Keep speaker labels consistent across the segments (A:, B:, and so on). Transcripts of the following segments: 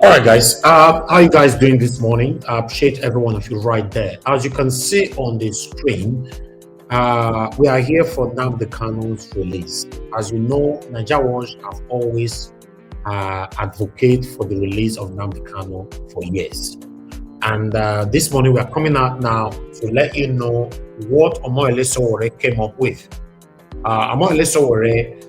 A: All right, guys. How you guys doing this morning? I appreciate every one of you right there. As you can see on the screen, we are here for Nnamdi Kanu's release. As you know, NWATCH have always advocate for the release of Nnamdi Kanu for years. And this morning we are coming out now to let you know what Sowore came up with. Sowore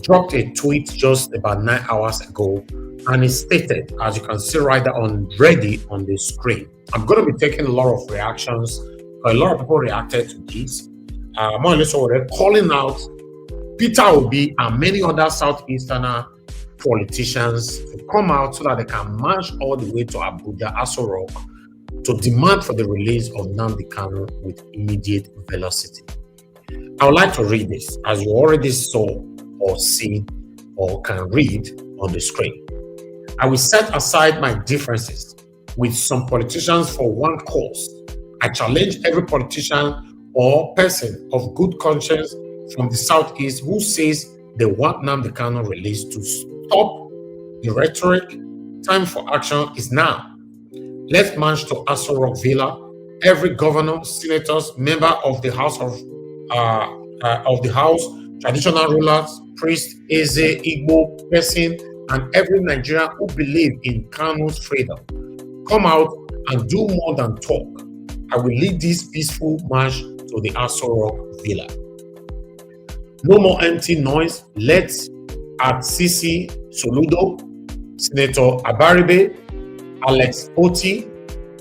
A: dropped a tweet just about 9 hours ago, and it stated, as you can see right there on the screen. I'm going to be taking a lot of reactions. A lot of people reacted to this. Sowore calling out Peter Obi and many other Southeasterner politicians to come out so that they can march all the way to Abuja, Aso Rock, to demand for the release of Nnamdi Kanu with immediate velocity. I would like to read this, as you already saw or see or can read on the screen. I will set aside my differences with some politicians for one cause. I challenge every politician or person of good conscience from the Southeast who says they want Nnamdi Kanu released to stop the rhetoric. Time for action is now. Let's march to Aso Rock Villa. Every governor, senators, member of the House, traditional rulers, priests, Eze, Igbo, person, and every Nigerian who believe in Kanu's freedom, come out and do more than talk. I will lead this peaceful march to the Aso Rock Villa. No more empty noise. Let's at CC Soludo, Senator Abaribe, Alex Otti,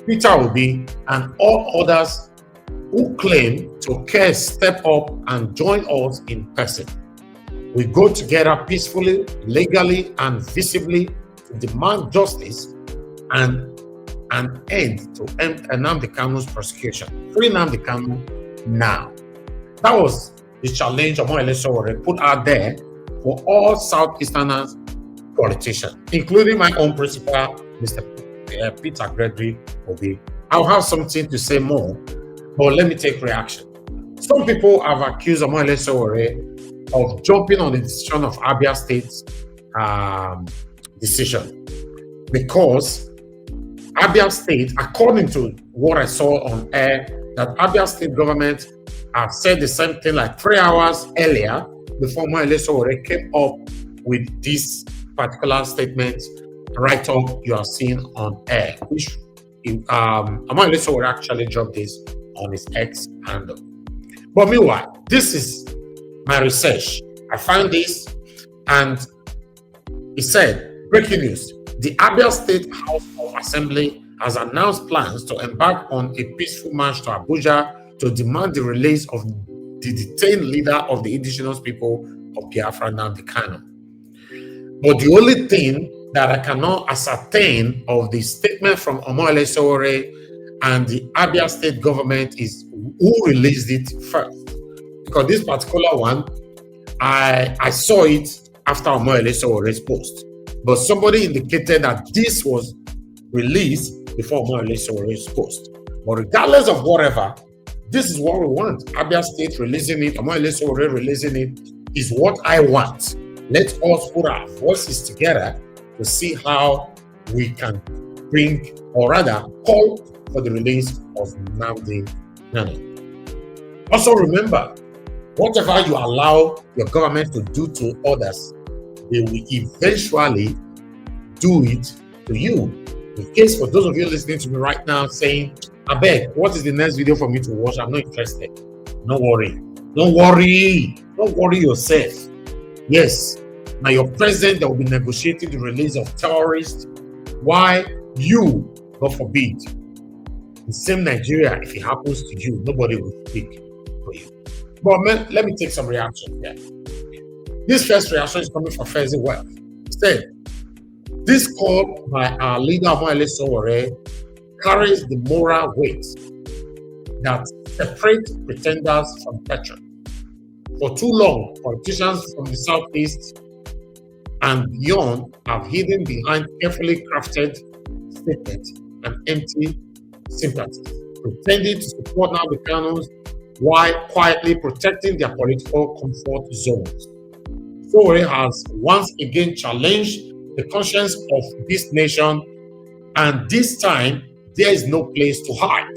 A: Peter Obi, and all others who claim to care step up and join us in person. We go together peacefully, legally, and visibly to demand justice and an end to Nnamdi Kanu's prosecution. Free Nnamdi Kanu now. That was the challenge Sowore put out there for all Southeasterners politicians, including my own principal, Mr. Peter Gregory Obi. I'll have something to say more, but let me take reaction. Some people have accused Sowore of jumping on the decision of Abia State's decision, because Abia State, according to what I saw on air, that Abia State government said the same thing like 3 hours earlier before Sowore came up with this particular statement right up you are seeing on air, which Sowore actually dropped this on his X handle. But meanwhile, this is my research. I found this, and it said, breaking news: the Abia State House of Assembly has announced plans to embark on a peaceful march to Abuja to demand the release of the detained leader of the indigenous people of Biafra, Nnamdi Kanu. But the only thing that I cannot ascertain of the statement from Sowore and the Abia State government is who released it first. Because this particular one, I saw it after Sowore's post. But somebody indicated that this was released before Sowore's post. But regardless of whatever, this is what we want. Abia State releasing it, Sowore releasing it is what I want. Let us put our voices together to see how we can bring, or rather call for the release of Nnamdi Kanu. Also remember, whatever you allow your government to do to others, they will eventually do it to you. In case for those of you listening to me right now saying, I beg, what is the next video for me to watch? I'm not interested. Don't worry. Don't worry. Don't worry yourself. Yes, now your president that will be negotiating the release of terrorists. Why you, God forbid, the same Nigeria, if it happens to you, nobody will speak for you. But let me take some reaction here. This first reaction is coming from Fezzi Wealth. He said, this call by our leader, Sowore, carries the moral weight that separates pretenders from veterans. For too long, politicians from the Southeast and beyond have hidden behind carefully crafted statements and empty sympathies, pretending to support Nnamdi Kanu while quietly protecting their political comfort zones. Sowore has once again challenged the conscience of this nation, and this time there is no place to hide.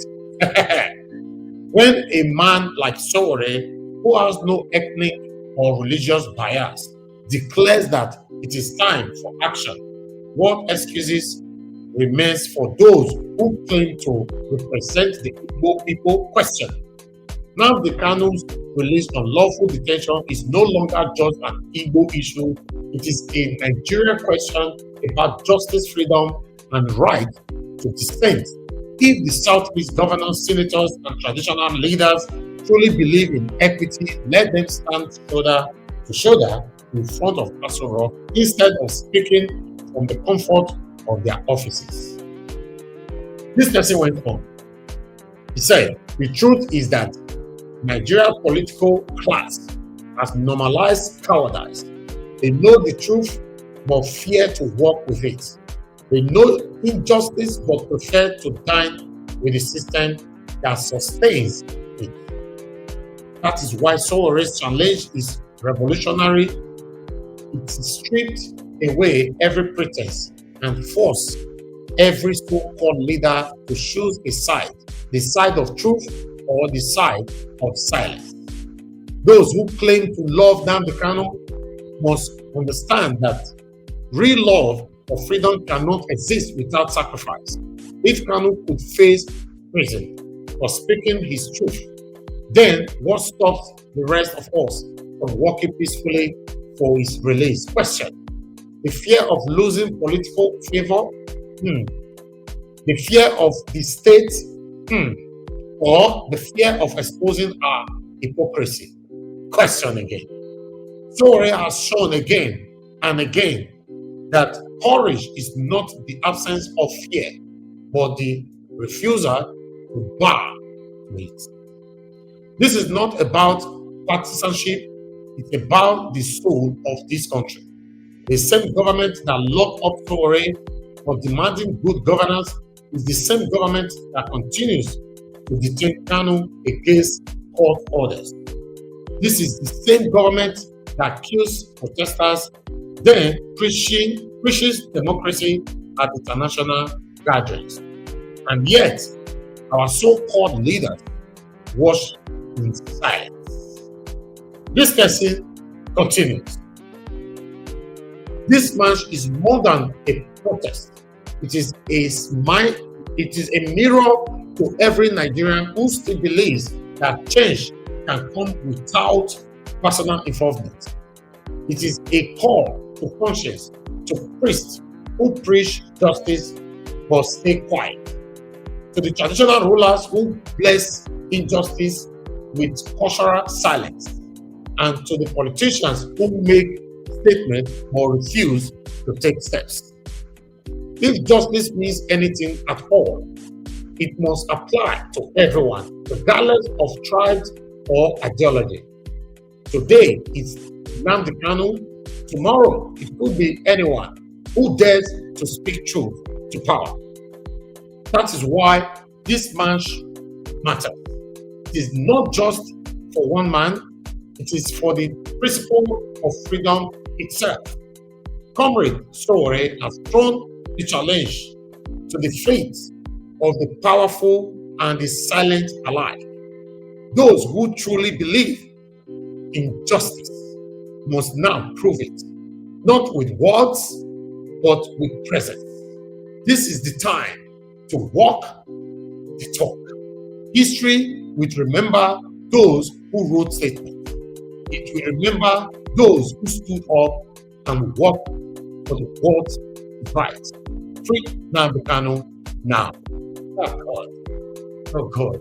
A: When a man like Sowore, who has no ethnic or religious bias, declares that it is time for action, what excuses remains for those who claim to represent the Igbo people? Question. Nnamdi Kanu's release on lawful detention is no longer just an Igbo issue. It is a Nigerian question about justice, freedom, and right to dissent. If the Southeast governors, senators, and traditional leaders truly believe in equity, let them stand shoulder to shoulder in front of Castle Rock instead of speaking from the comfort of their offices. This person went on. He said, the truth is that Nigeria's political class has normalized cowardice. They know the truth but fear to work with it. They know injustice but prefer to dine with the system that sustains it. That is why Sowore's challenge is revolutionary. It stripped away every pretense and forced every so-called leader to choose a side, the side of truth or the side of silence. Those who claim to love Nnamdi Kanu must understand that real love or freedom cannot exist without sacrifice. If Kanu could face prison for speaking his truth, then what stops the rest of us from working peacefully for his release? Question. The fear of losing political favor? The fear of the state? Or the fear of exposing our hypocrisy? Question again. Sowore has shown again and again that courage is not the absence of fear, but the refusal to bow to it. This is not about partisanship, it's about the soul of this country. The same government that locked up Sowore for demanding good governance is the same government that continues to detain Kanu against court orders. This is the same government that kills protesters, then preaches democracy at international gatherings. And yet, our so-called leaders watch in silence. This person continues. This march is more than a protest. It is a mirror to every Nigerian who still believes that change can come without personal involvement. It is a call to conscience, to priests who preach justice but stay quiet, to the traditional rulers who bless injustice with cultural silence, and to the politicians who make statements but refuse to take steps. If justice means anything at all, it must apply to everyone, regardless of tribes or ideology. Today, it's Nnamdi Kanu. Tomorrow, it could be anyone who dares to speak truth to power. That is why this march matters. It is not just for one man, it is for the principle of freedom itself. Comrade Sowore has thrown the challenge to the fate of the powerful and the silent alike. Those who truly believe in justice must now prove it, not with words, but with presence. This is the time to walk the talk. History will remember those who wrote statements. It will remember those who stood up and worked for the world's right. Free Nnamdi Kanu now. Oh God. Oh God.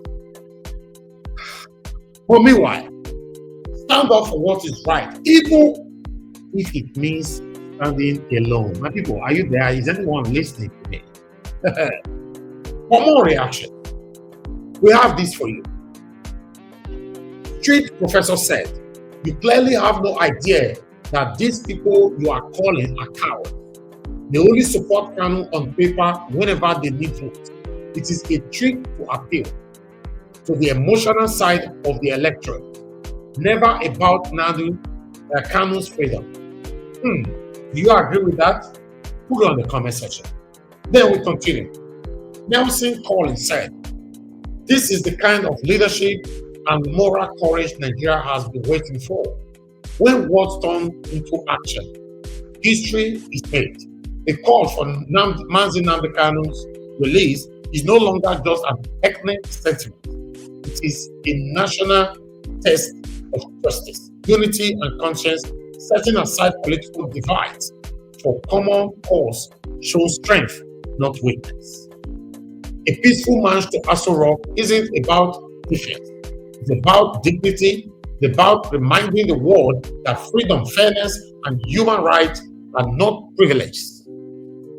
A: But meanwhile, stand up for what is right, even if it means standing alone. My people, are you there? Is anyone listening to me? For more reaction, we have this for you. Street Professor said, you clearly have no idea that these people you are calling are cowards. They only support Kanu on paper whenever they need votes. It is a trick to appeal to the emotional side of the electorate, never about Kanu's freedom. Do you agree with that? Put it on the comment section. Then we continue. Nelson Collins said, "This is the kind of leadership and moral courage Nigeria has been waiting for. When words turn into action, history is made. The call for Nnamdi Kanu's release is no longer just an ethnic sentiment. It is a national test of justice, unity, and conscience, setting aside political divides for common cause shows strength, not weakness. A peaceful march to Aso Rock isn't about defeat. It's about dignity. It's about reminding the world that freedom, fairness, and human rights are not privileges,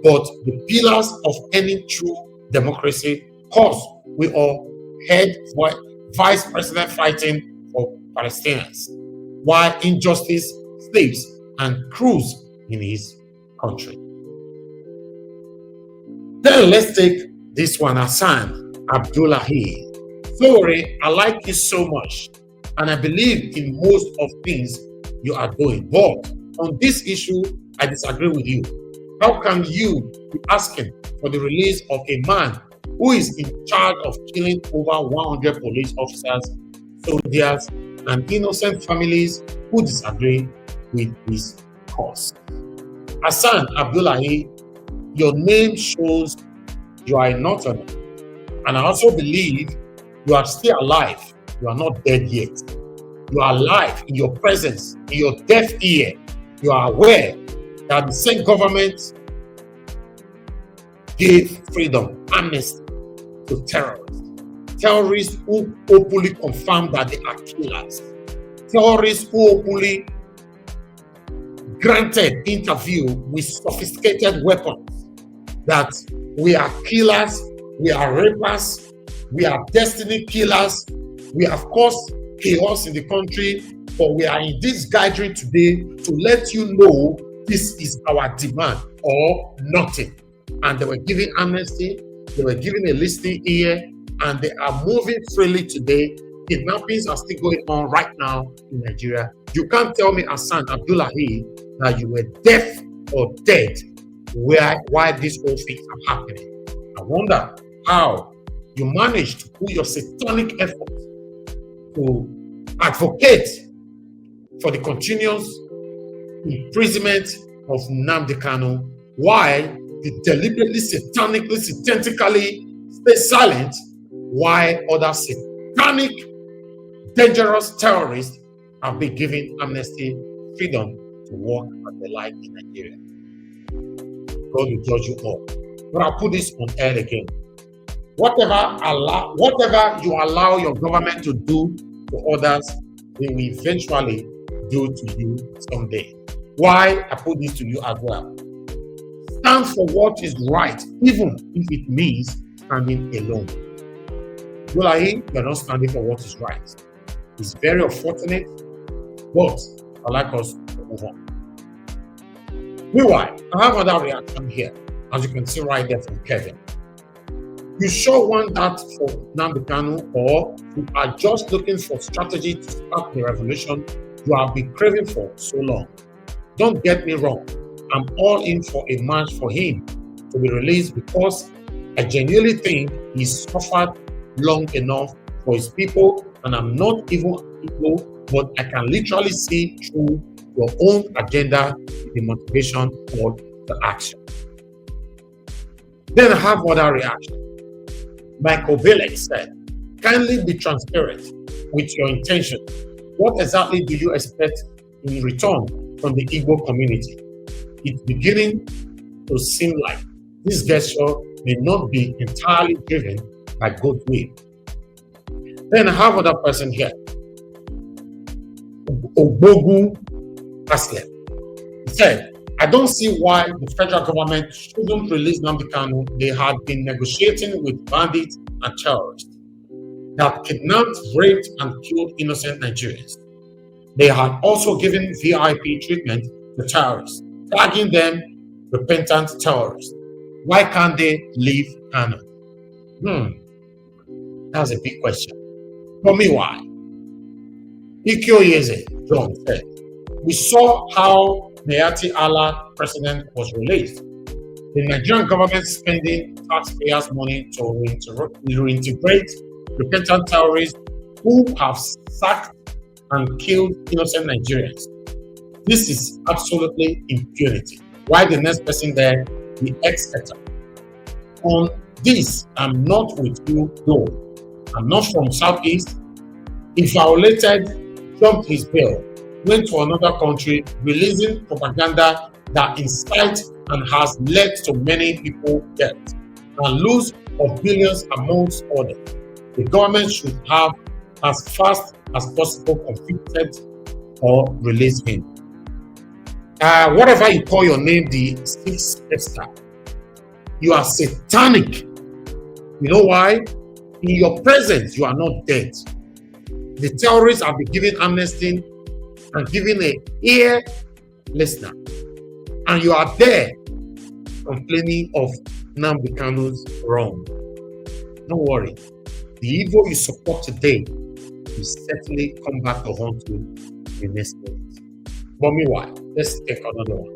A: but the pillars of any true democracy, cause we all heard Vice President fighting for Palestinians, while injustice sleeps and cruise in his country." Then let's take this one, Hassan Abdullahi. "Sowore, I like you so much, and I believe in most of things you are doing. But on this issue, I disagree with you. How can you be asking for the release of a man who is in charge of killing over 100 police officers, soldiers, and innocent families who disagree with his cause?" Hassan Abdullahi, your name shows you are a northerner, and I also believe you are still alive. You are not dead yet. You are alive in your presence, in your deaf ear. You are aware that the same government gave freedom, amnesty to terrorists. Terrorists who openly confirm that they are killers. Terrorists who openly granted interview with sophisticated weapons that we are killers, we are rapers, we are destiny killers, we have caused chaos in the country, but we are in this gathering today to let you know this is our demand or nothing. And they were giving amnesty, they were giving a listening ear, and they are moving freely today. Kidnappings are still going on right now in Nigeria. You can't tell me, Hassan Abdullahi, that you were deaf or dead why these whole things are happening. I wonder how you managed to put your satanic effort to advocate for the continuous imprisonment of Nnamdi Kanu, while you deliberately, satanically, satanic stay silent, while other satanic, dangerous terrorists have been given amnesty, freedom to walk as they like in Nigeria. God will judge you all. But I'll put this on air again. Whatever you allow your government to do to others, they will eventually do to you someday. Why I put this to you as well. Stand for what is right, even if it means standing alone. Abdullahi, you're not standing for what is right. It's very unfortunate, but I'd like us to move on. Meanwhile, I have another reaction here, as you can see right there from Kevin. You sure want that for Nnamdi Kanu, or you are just looking for strategy to start the revolution you have been craving for so long? Don't get me wrong, I'm all in for a march for him to be released, because I genuinely think he's suffered long enough for his people, and I'm not even people, but I can literally see through your own agenda, the motivation for the action. Then I have other reaction. Michael Bailey said, kindly be transparent with your intention. What exactly do you expect in return from the Igbo community? It's beginning to seem like this gesture may not be entirely driven by goodwill. Then I have another person here, Obogu Aslam. He said, I don't see why the federal government shouldn't release Nnamdi Kanu. They had been negotiating with bandits and terrorists that kidnapped, raped, and killed innocent Nigerians. They had also given VIP treatment to terrorists, tagging them repentant terrorists. Why can't they leave Kanu? That's a big question. For me, why? Ikyo John said, we saw how Nayati Allah president was released. The Nigerian government spending taxpayers' money to reintegrate repentant terrorists who have sacked and killed innocent Nigerians. This is absolutely impunity. Why the next person there, the ex-etter? On this, I'm not with you though. I'm not from Southeast. He violated, jumped his bail, went to another country, releasing propaganda that incites and has led to many people death and lose of billions amongst others. The government should have, as fast as possible, convicted or release him. Whatever you call your name, the sixth Esther, you are satanic. You know why? In your presence, you are not dead. The terrorists have been given amnesty and given an ear listener. And you are there complaining of Nnamdi Kanu's wrong. Don't worry. The evil you support today will certainly come back to haunt you the next minute. But meanwhile, let's take another one.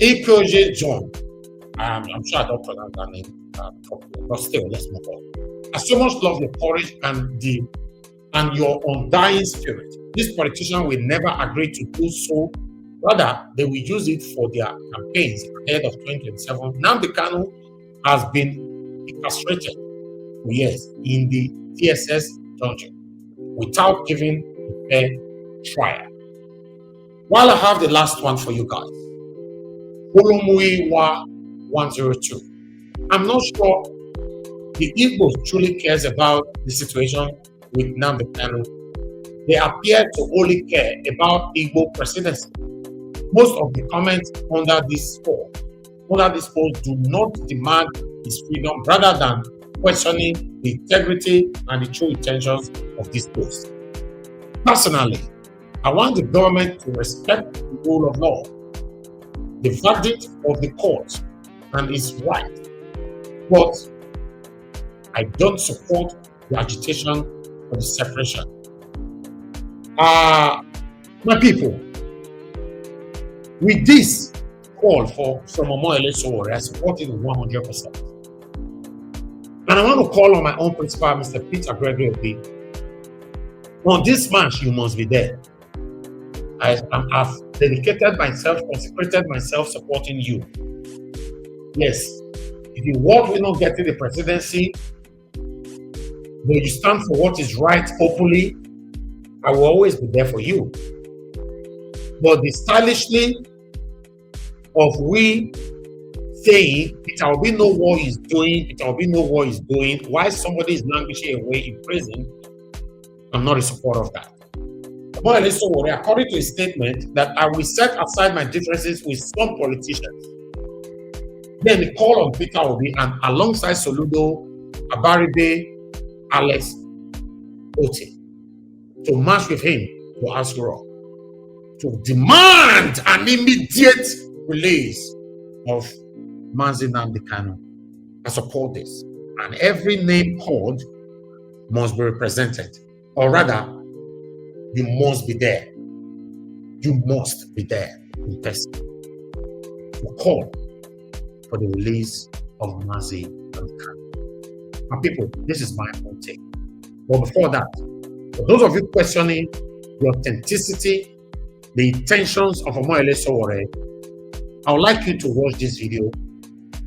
A: APOJ John. I'm sure I don't pronounce that name properly, but still, let's move on. I so much love your courage and your undying spirit. This politician will never agree to do so. Rather, they will use it for their campaigns ahead of 2027. Nnamdi Kanu has been incarcerated for years in the TSS dungeon without giving a fair trial. While I have the last one for you guys, Olumuyiwa 102. I'm not sure the Igbo truly cares about the situation with Nnamdi Kanu. They appear to only care about Igbo presidency. Most of the comments under this post do not demand his freedom rather than questioning the integrity and the true intentions of this post. Personally, I want the government to respect the rule of law, the verdict of the court, and its right. But I don't support the agitation for the separation. My people, with this call from Sowore, I support it 100%. And I want to call on my own principal, Mr. Peter Gregory Otti. On this march, you must be there. I've dedicated myself, consecrated myself supporting you. Yes, if the world will not get to the presidency, but you stand for what is right openly, I will always be there for you. But the stylishly of we saying Peter Obi know what he's doing, Peter Obi know what he's doing, why somebody is languishing away in prison, I'm not in support of that. According to his statement, that I will set aside my differences with some politicians. Then he called on Peter Obi and alongside Soludo, Abaribe, Alex, Otti to march with him to Aso Rock to demand an immediate release of Nnamdi Kanu. I support this. And every name called must be represented. Or rather, you must be there. You must be there in person to call for the release of Nnamdi Kanu. Now, people, this is my own take. But before that, for those of you questioning the authenticity, the intentions of Sowore, I would like you to watch this video.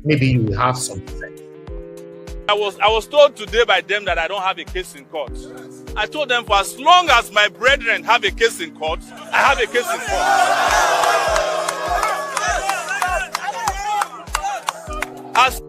A: Maybe you will have some sense.
B: I was told today by them that I don't have a case in court. I told them for as long as my brethren have a case in court, I have a case in court. As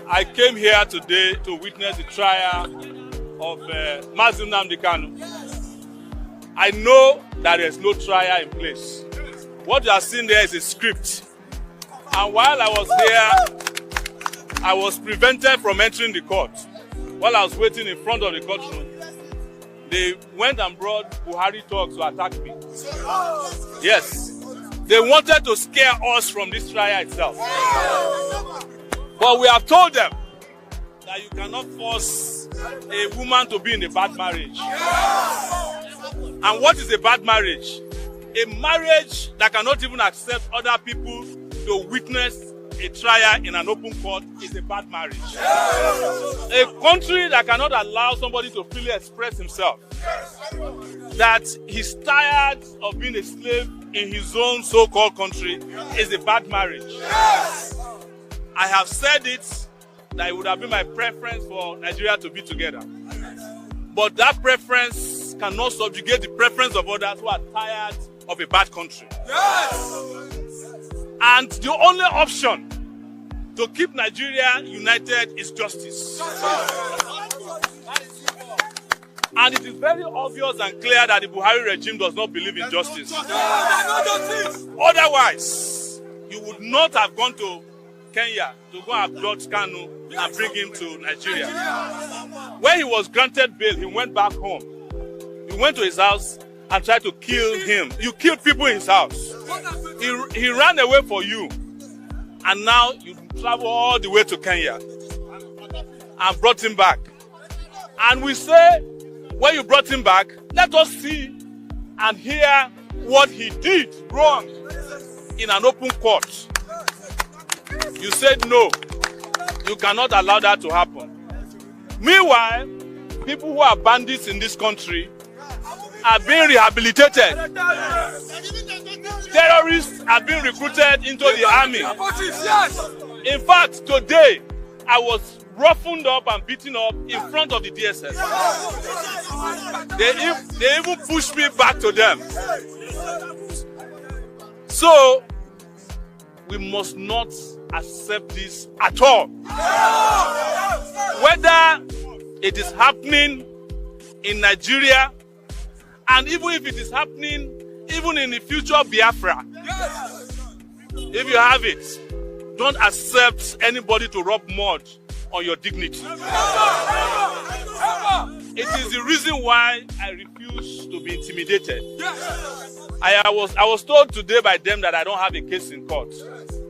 B: I came here today to witness the trial of Mazi Nnamdi Kanu. I know that there is no trial in place. What you are seeing there is a script. And while I was here, I was prevented from entering the court. While I was waiting in front of the courtroom, they went and brought Buhari thugs to attack me. Yes, they wanted to scare us from this trial itself. But we have told them that you cannot force a woman to be in a bad marriage. And what is a bad marriage? A marriage that cannot even accept other people to witness a trial in an open court is a bad marriage. A country that cannot allow somebody to freely express himself, that he's tired of being a slave in his own so-called country, is a bad marriage. I have said it, that it would have been my preference for Nigeria to be together. But that preference cannot subjugate the preference of others who are tired of a bad country. And the only option to keep Nigeria united is justice. And it is very obvious and clear that the Buhari regime does not believe in justice. Otherwise, you would not have gone to Kenya to go and abduct Kanu and bring him to Nigeria. When he was granted bail, he went back home. You went to his house and tried to kill him. You killed people in his house. He ran away for you. And now you travel all the way to Kenya and brought him back. And we say, when you brought him back, let us see and hear what he did wrong in an open court. You said no, you cannot allow that to happen. Meanwhile, people who are bandits in this country are being rehabilitated. Terrorists are being recruited into the army. In fact, today, I was roughened up and beaten up in front of the DSS. They even pushed me back to them. So, we must not accept this at all. Whether it is happening in Nigeria, and even if it is happening even in the future Biafra, if you have it, don't accept anybody to rub mud on your dignity. It is the reason why I refuse to be intimidated. I was told today by them that I don't have a case in court.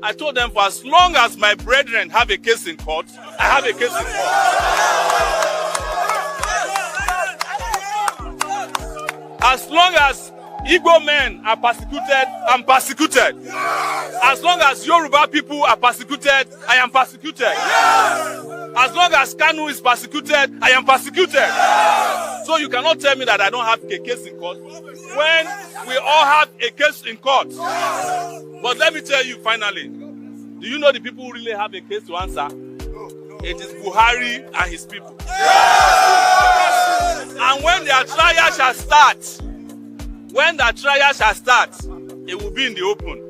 B: I told them, for as long as my brethren have a case in court, I have a case in court. As long as Igbo men are persecuted, I'm persecuted. As long as Yoruba people are persecuted, I am persecuted. As long as Kanu is persecuted, I am persecuted. So you cannot tell me that I don't have a case in court when we all have a case in court. But let me tell you finally, do you know the people who really have a case to answer? It is Buhari and his people. And when their trial shall start, it will be in the open.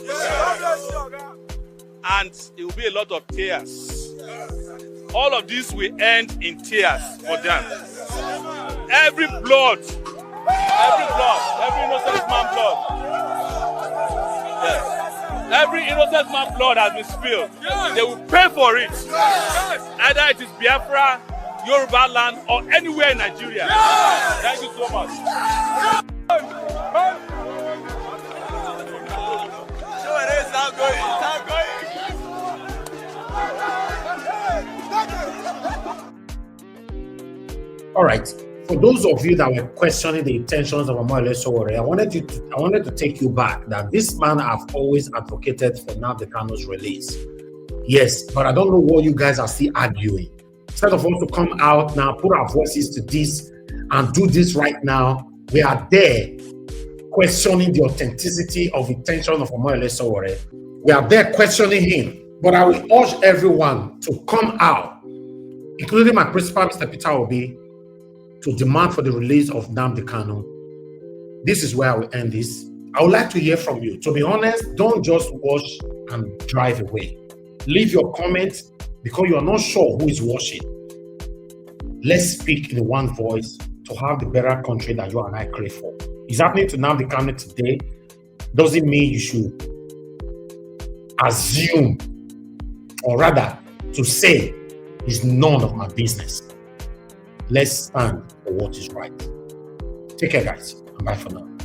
B: And it will be a lot of tears. All of this will end in tears for them. Every innocent man's blood. Yes. Every innocent man's blood has been spilled. They will pay for it. Either it is Biafra, Yoruba land, or anywhere in Nigeria. Thank you so much.
A: All right. For those of you that were questioning the intentions of Sowore, I wanted to take you back that this man have always advocated for Nnamdi Kanu's release. Yes, but I don't know what you guys are still arguing. Instead of us to come out now, put our voices to this and do this right now, we are there questioning the authenticity of intention of Omoyele Sowore. We are there questioning him. But I will urge everyone to come out, including my principal, Mr. Peter Obi, to demand for the release of Nnamdi Kanu. This is where I will end this. I would like to hear from you. To be honest, don't just watch and drive away. Leave your comments because you are not sure who is watching. Let's speak in one voice to have the better country that you and I crave for. It's happening to Nnamdi Kanu today. Doesn't mean you should assume, or rather to say, it's none of my business. Let's stand for what is right. Take care, guys, and bye for now.